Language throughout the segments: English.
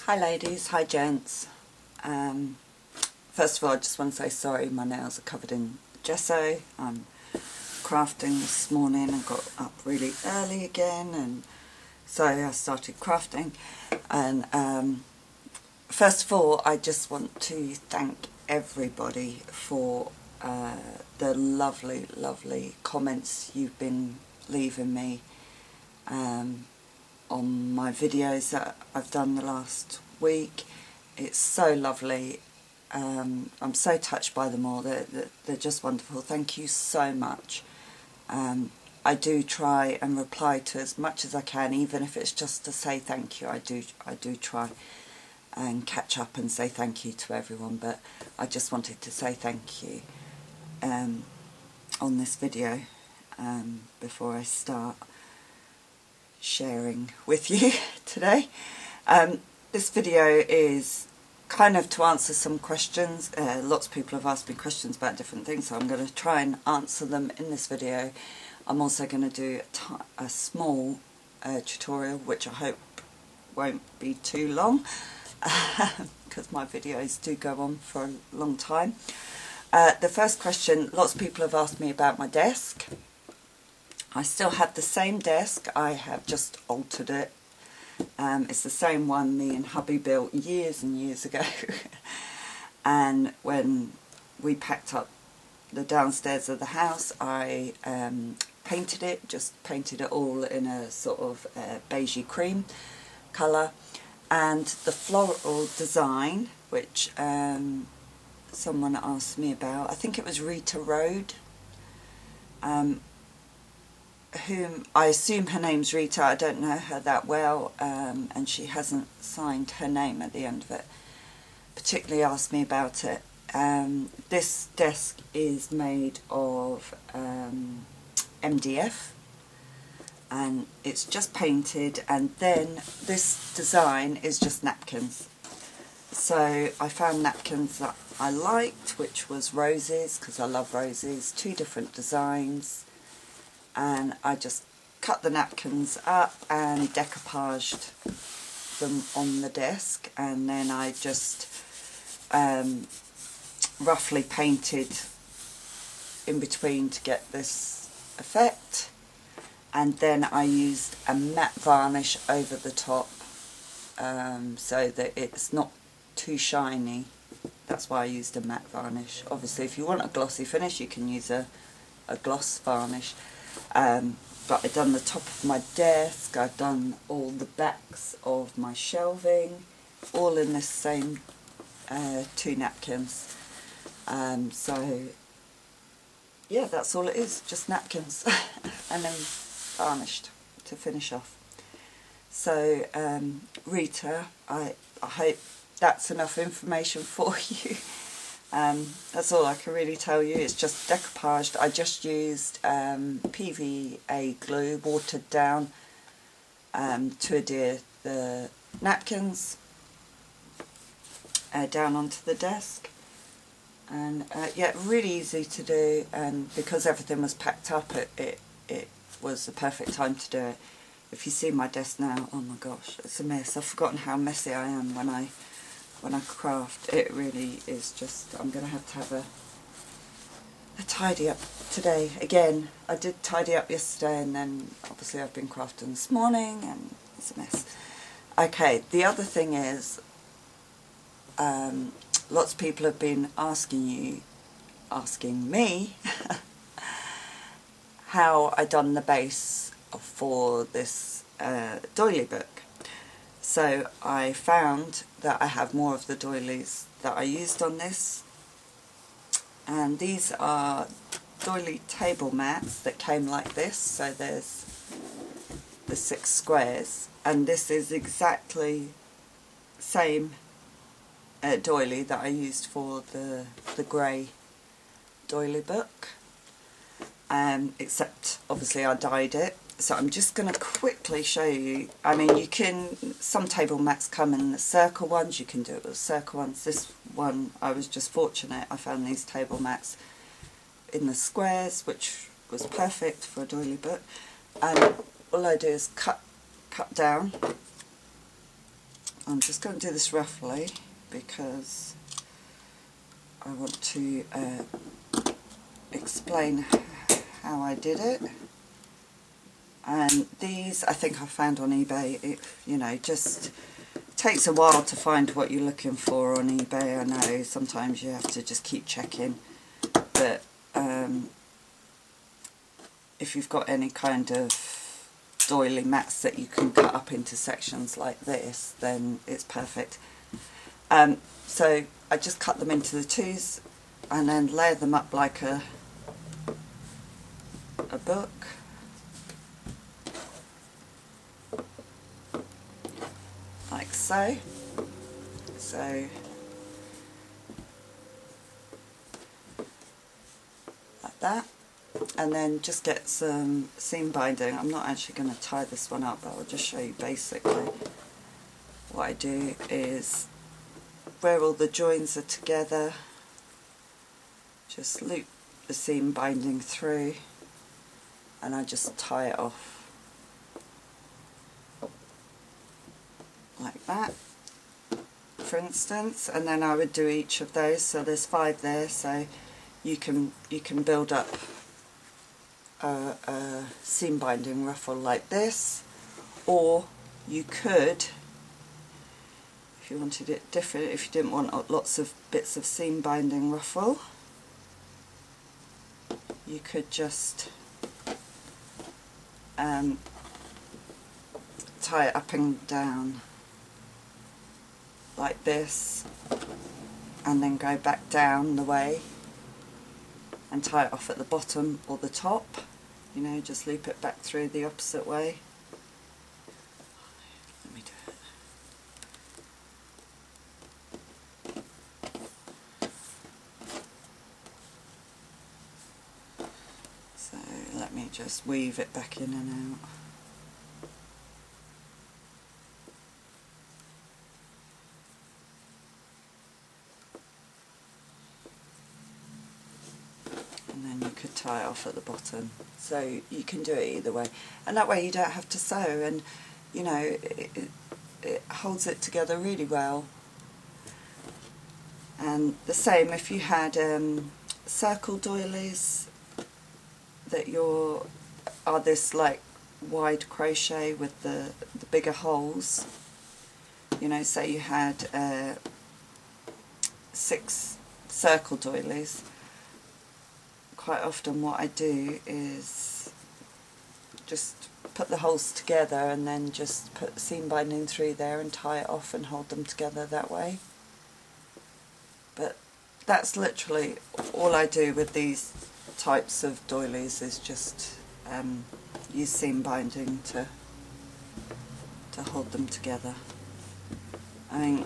Hi ladies, hi gents. First of all, I just want to say sorry, my nails are covered in gesso. I'm crafting this morning. I got up really early again, and so I started crafting. And first of all, I just want to thank everybody for the lovely comments you've been leaving me on my videos that I've done the last week. It's so lovely. I'm so touched by them all. They're just wonderful. Thank you so much. I do try and reply to as much as I can, even if it's just to say thank you. I do try and catch up and say thank you to everyone, but I just wanted to say thank you on this video before I start sharing with you today. This video is kind of to answer some questions. Lots of people have asked me questions about different things, so I'm going to try and answer them in this video. I'm also going to do a small tutorial, which I hope won't be too long, because my videos do go on for a long time. The first question, lots of people have asked me about my desk. I still have the same desk, I have just altered it. It's the same one me and hubby built years and years ago. And when we packed up the downstairs of the house, I painted it, just painted it all in a sort of beigey cream colour. And the floral design, which someone asked me about, I think it was Rita Road, whom I assume her name's Rita. I don't know her that well, and she hasn't signed her name at the end of it. Particularly asked me about it. This desk is made of MDF, and it's just painted, and then this design is just napkins. So I found napkins that I liked, which was roses, because I love roses, 2 different designs. And I just cut the napkins up and decoupaged them on the desk, and then I just roughly painted in between to get this effect, and then I used a matte varnish over the top so that it's not too shiny. That's why I used a matte varnish. Obviously if you want a glossy finish you can use a gloss varnish. But I've done the top of my desk, I've done all the backs of my shelving, all in this same 2 napkins. So yeah, that's all it is, just napkins and then varnished to finish off. So Rita, I hope that's enough information for you. That's all I can really tell you. It's just decoupaged. I just used PVA glue, watered down, to adhere the napkins down onto the desk. And yeah, really easy to do, and because everything was packed up, it was the perfect time to do it. If you see my desk now, oh my gosh, it's a mess. I've forgotten how messy I am when I craft. It really is just, I'm going to have a tidy up today. Again, I did tidy up yesterday, and then obviously I've been crafting this morning and it's a mess. Okay, the other thing is, lots of people have been asking me how I done the base for this doily book. So I found that I have more of the doilies that I used on this, and these are doily table mats that came like this. So there's the 6 squares, and this is exactly the same doily that I used for the grey doily book, except obviously I dyed it. So I'm just going to quickly show you. I mean, you can, some table mats come in the circle ones, you can do it with circle ones. This one, I was just fortunate, I found these table mats in the squares, which was perfect for a doily book. And all I do is cut down I'm just going to do this roughly because I want to explain how I did it. And these I think I found on eBay. It, you know, just takes a while to find what you're looking for on eBay. I know sometimes you have to just keep checking, but if you've got any kind of doily mats that you can cut up into sections like this, then it's perfect. So I just cut them into the twos and then layer them up like a book. Like so. Like that. And then just get some seam binding. I'm not actually going to tie this one up, but I'll just show you basically. What I do is where all the joins are together, just loop the seam binding through and I just tie it off like that, for instance, and then I would do each of those. So there's 5 there, so you can build up a seam binding ruffle like this, or you could, if you wanted it different, if you didn't want lots of bits of seam binding ruffle, you could just tie it up and down like this, and then go back down the way and tie it off at the bottom or the top, you know, just loop it back through the opposite way. Let me do it. So let me just weave it back in and out. And then you could tie it off at the bottom. So you can do it either way, and that way you don't have to sew, and you know, it holds it together really well. And the same if you had circle doilies that are this like wide crochet with the bigger holes, you know, say you had 6 circle doilies. Quite often what I do is just put the holes together and then just put seam binding through there and tie it off and hold them together that way. But that's literally all I do with these types of doilies, is just use seam binding to hold them together. I mean,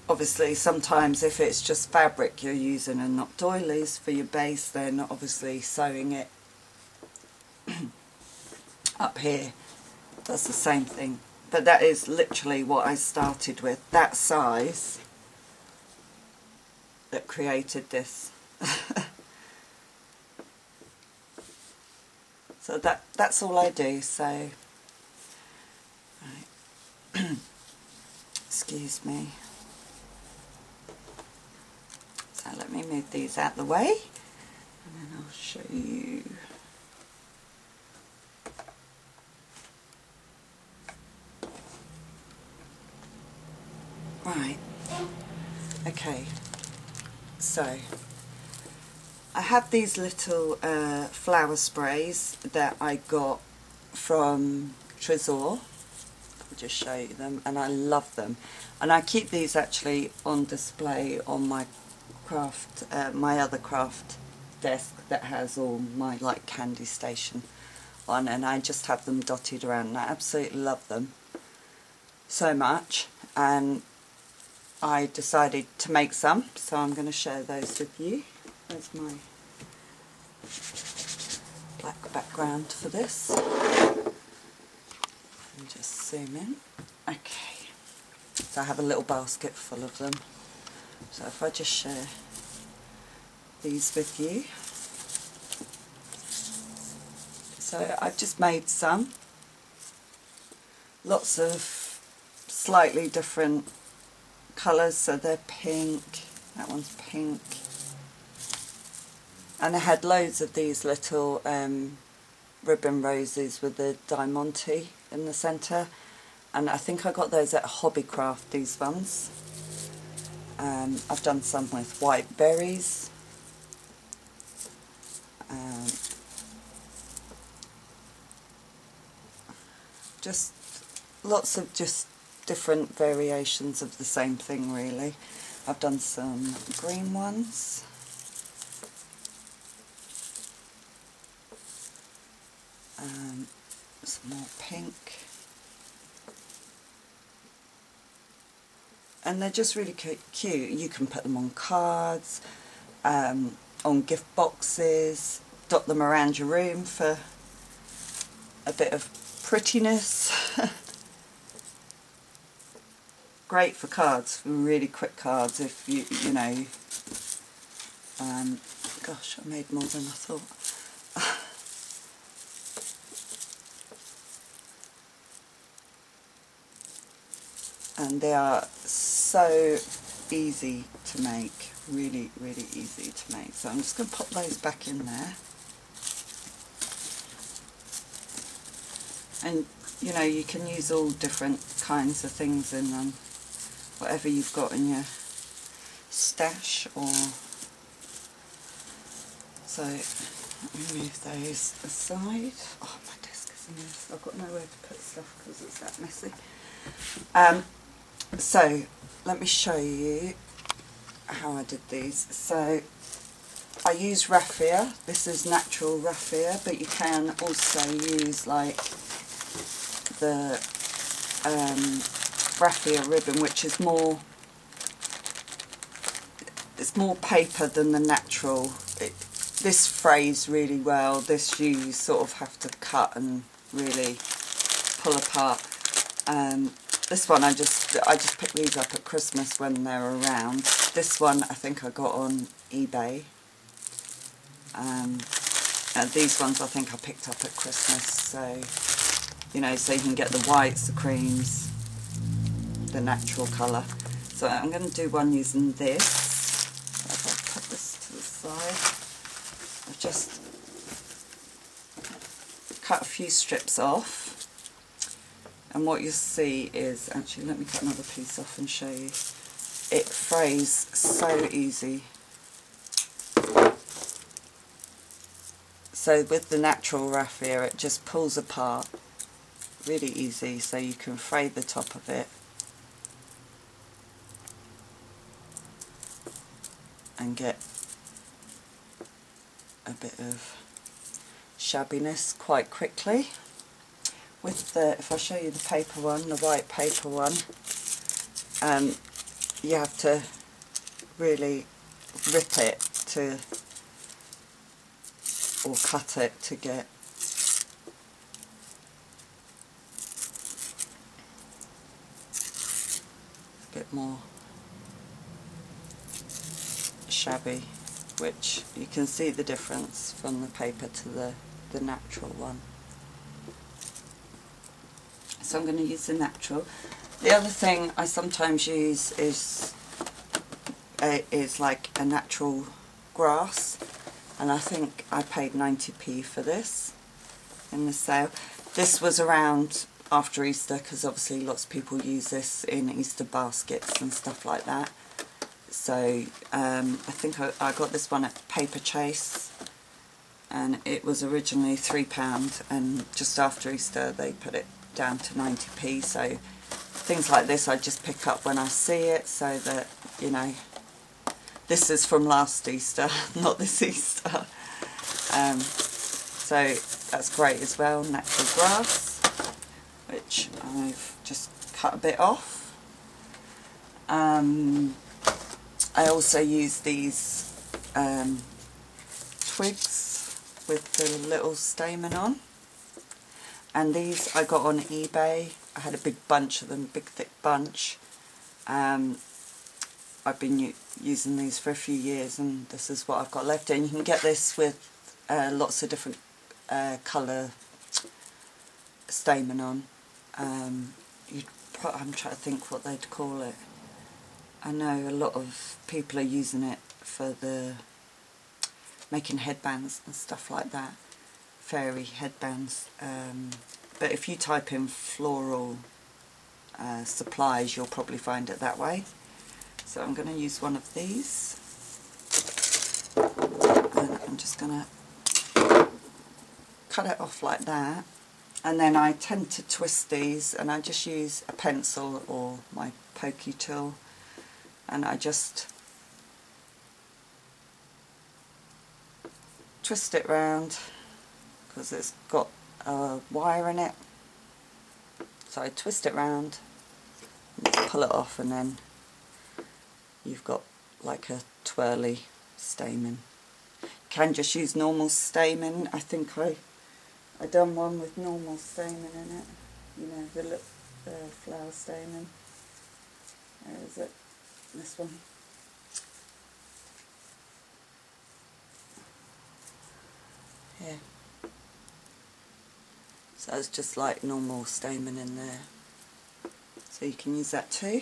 obviously sometimes if it's just fabric you're using and not doilies for your base, then obviously sewing it up here does the same thing. But that is literally what I started with, that size that created this. So that's all I do. So right. Excuse me. So let me move these out the way and then I'll show you. Right, okay, so I have these little flower sprays that I got from Tricia. I'll just show you them, and I love them, and I keep these actually on display on my craft, my other craft desk that has all my like candy station on, and I just have them dotted around, and I absolutely love them so much, and I decided to make some, so I'm going to share those with you. There's my black background for this. And just zoom in. Okay, so I have a little basket full of them. So if I just share these with you. So I've just made some. Lots of slightly different colours, so they're pink, that one's pink, and I had loads of these little ribbon roses with the diamante in the centre, and I think I got those at Hobbycraft, these ones. I've done some with white berries, just lots of just different variations of the same thing really. I've done some green ones, some more pink, and they're just really cute. You can put them on cards, on gift boxes, dot them around your room for a bit of prettiness. Great for cards, for really quick cards if you know, gosh, I made more than I thought. And they are so easy to make, really, really easy to make. So I'm just going to pop those back in there. And you know, you can use all different kinds of things in them, whatever you've got in your stash. Or so let me move those aside. Oh, my desk is a mess. I've got nowhere to put stuff because it's that messy. So let me show you how I did these. So I use raffia. This is natural raffia, but you can also use like the raffia ribbon, which is more, it's more paper than the natural. This frays really well. This you sort of have to cut and really pull apart. This one I just picked these up at Christmas when they're around. This one I think I got on eBay. And these ones I think I picked up at Christmas. So you know, so you can get the whites, the creams, the natural colour. So I'm going to do one using this. If I put this to the side, I've just cut a few strips off. And what you'll see is, actually let me cut another piece off and show you. It frays so easy. So with the natural raffia it just pulls apart really easy, so you can fray the top of it and get a bit of shabbiness quite quickly. With the, if I show you the paper one, the white paper one, you have to really rip it to, or cut it to get a bit more shabby, which you can see the difference from the paper to the natural one. So I'm going to use the natural. The other thing I sometimes use is like a natural grass, and I think I paid 90p for this in the sale. This was around after Easter because obviously lots of people use this in Easter baskets and stuff like that. So I think I got this one at Paper Chase, and it was originally £3, and just after Easter they put it down to 90p. So things like this I just pick up when I see it, so that, you know, this is from last Easter, not this Easter. So that's great as well, natural grass, which I've just cut a bit off. I also use these twigs with the little stamen on, and these I got on eBay. I had a big bunch of them, big thick bunch. I've been using these for a few years, and this is what I've got left. And you can get this with lots of different colour stamen on. I'm trying to think what they'd call it. I know a lot of people are using it for the making headbands and stuff like that, fairy headbands. But if you type in floral supplies, you'll probably find it that way. So I'm going to use one of these, and I'm just going to cut it off like that. And then I tend to twist these, and I just use a pencil or my pokey tool, and I just twist it round because it's got a wire in it. So I twist it round, pull it off, and then you've got like a twirly stamen. You can just use normal stamen. I think I done one with normal stamen in it. You know, the flower stamen. Where is it? This one. Yeah. So it's just like normal stamen in there. So you can use that too.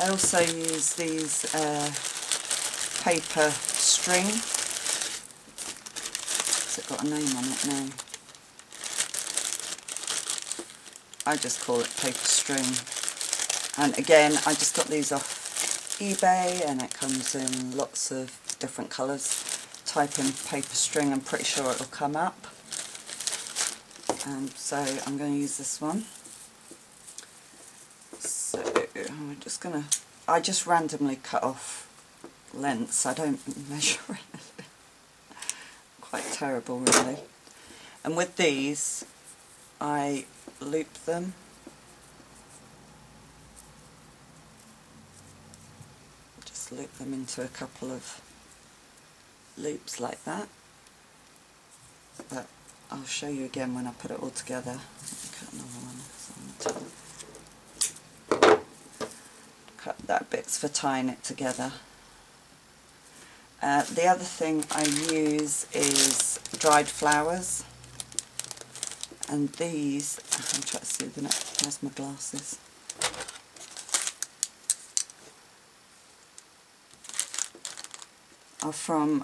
I also use these paper string. Has it got a name on it now? I just call it paper string. And again, I just got these off eBay, and it comes in lots of different colours. Type in paper string, I'm pretty sure it'll come up. So I'm going to use this one. So I'm just going to, I just randomly cut off lengths. I don't measure anything. Quite terrible, really. And with these, I loop them. Just loop them into a couple of loops like that. But I'll show you again when I put it all together. Cut another one. Cut that bits for tying it together. The other thing I use is dried flowers, and these, I'm trying to see the next, where's my glasses?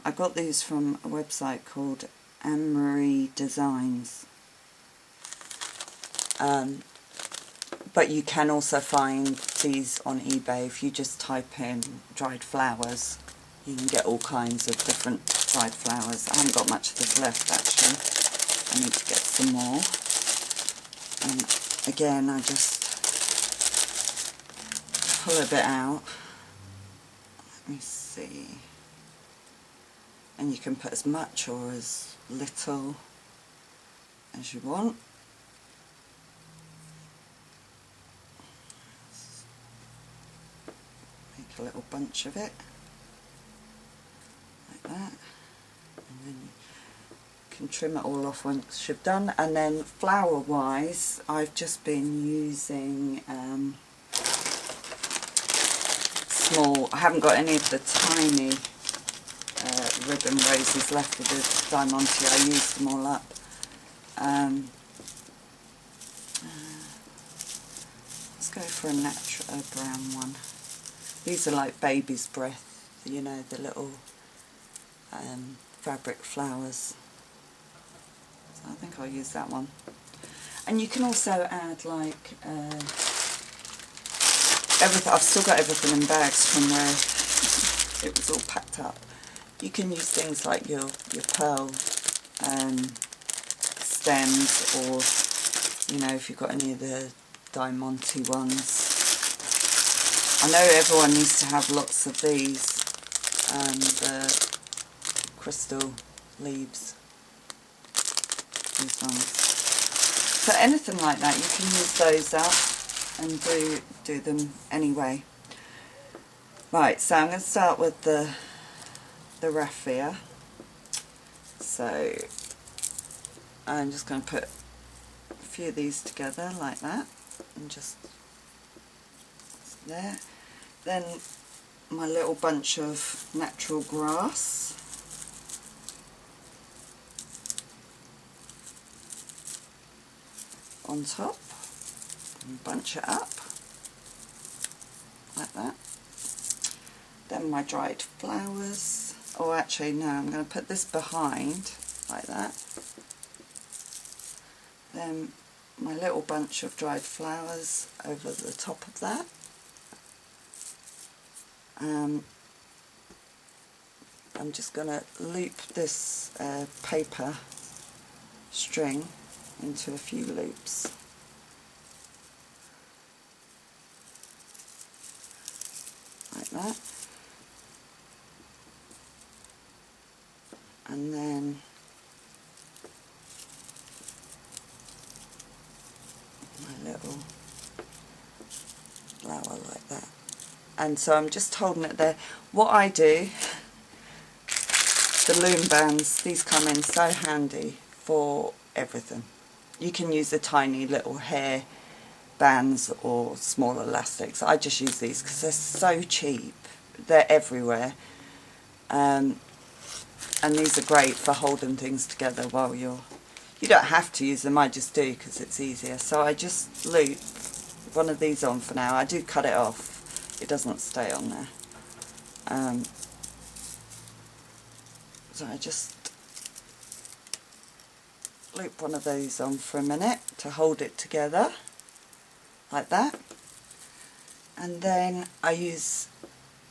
I got these from a website called Anne-Marie Designs. But you can also find these on eBay. If you just type in dried flowers, you can get all kinds of different dried flowers. I haven't got much of this left, actually. I need to get some more. And again, I just pull a bit out. Let me see. And you can put as much or as little as you want. Make a little bunch of it, like that. And then you can trim it all off once you've done. And then flower wise, I've just been using small, I haven't got any of the tiny ribbon roses left of the Diamante. I used them all up. Let's go for a natural brown one. These are like baby's breath, you know, the little fabric flowers. So I think I'll use that one. And you can also add like everything. I've still got everything in bags from where it was all packed up. You can use things like your pearl stems, or, you know, if you've got any of the Diamante ones. I know everyone needs to have lots of these, the crystal leaves, these ones. So anything like that, you can use those up and do them anyway. Right, so I'm going to start with the raffia. So I'm just going to put a few of these together like that, and just there. Then my little bunch of natural grass. On top. and bunch it up like that. Then my dried flowers. Oh, actually no, I'm going to put this behind like that. Then my little bunch of dried flowers over the top of that. I'm just going to loop this paper string into a few loops. Like that. And then my little flower like that. And so I'm just holding it there. What I do, the loom bands, these come in so handy for everything. You can use the tiny little hair bands or small elastics. I just use these because they're so cheap. They're everywhere. And these are great for holding things together while you don't have to use them, I just do because it's easier. So I just loop one of these on for now. I do cut it off, it doesn't stay on there. So I just loop one of those on for a minute to hold it together, like that. And then I use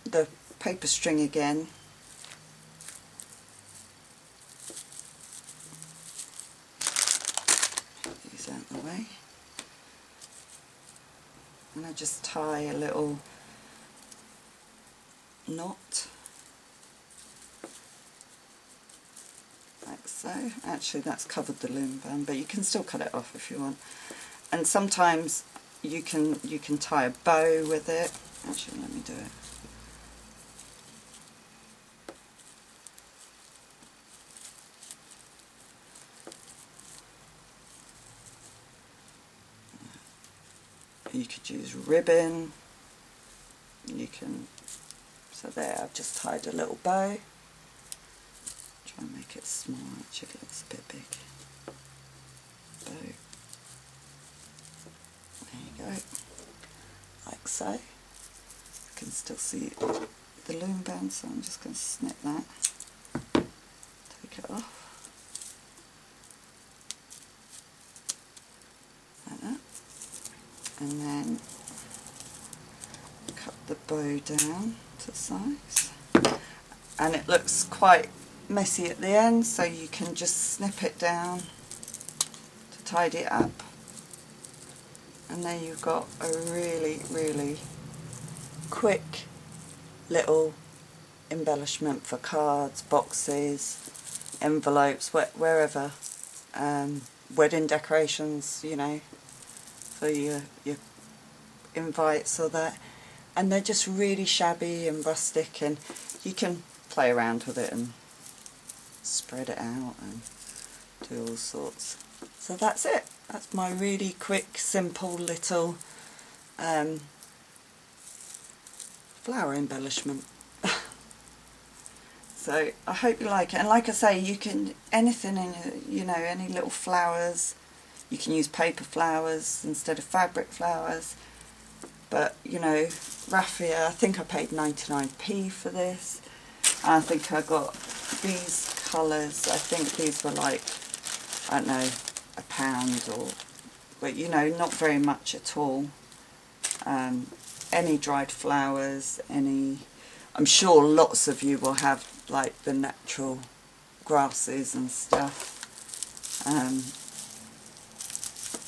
the paper string again. These out of the way. And I just tie a little knot. Like so. Actually that's covered the loom band, but you can still cut it off if you want. And sometimes you can tie a bow with it. Actually, let me do it. You could use ribbon. You can. So there, I've just tied a little bow. Try and make it small. Actually, it looks a bit big. Bow. There you go. Like so. You can still see the loom band, so I'm just going to snip that. Take it off. Like that. And then cut the bow down to size. And it looks quite messy at the end, so you can just snip it down to tidy it up. And then you've got a really, really quick little embellishment for cards, boxes, envelopes, wherever. Wedding decorations, you know, for your invites or that. And they're just really shabby and rustic, and you can play around with it and spread it out and do all sorts. So that's it. That's my really quick, simple little flower embellishment. So I hope you like it. And like I say, you can, anything in, you know, any little flowers. You can use paper flowers instead of fabric flowers. But, you know, raffia, I think I paid 99p for this. I think I got these colours. I think these were like, I don't know, £1 or, but you know, not very much at all. Any dried flowers, any, I'm sure lots of you will have like the natural grasses and stuff.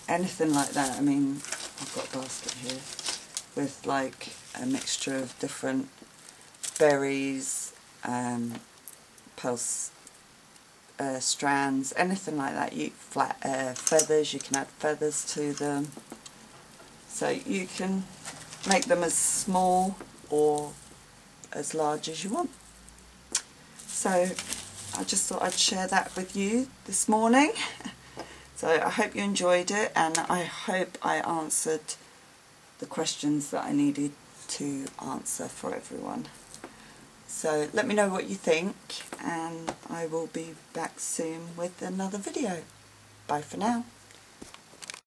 Anything like that. I mean, I've got a basket here with like a mixture of different berries, pulse strands, anything like that. You feathers, you can add feathers to them, so you can make them as small or as large as you want. So I just thought I'd share that with you this morning. So I hope you enjoyed it, and I hope I answered the questions that I needed to answer for everyone. So let me know what you think, and I will be back soon with another video. Bye for now.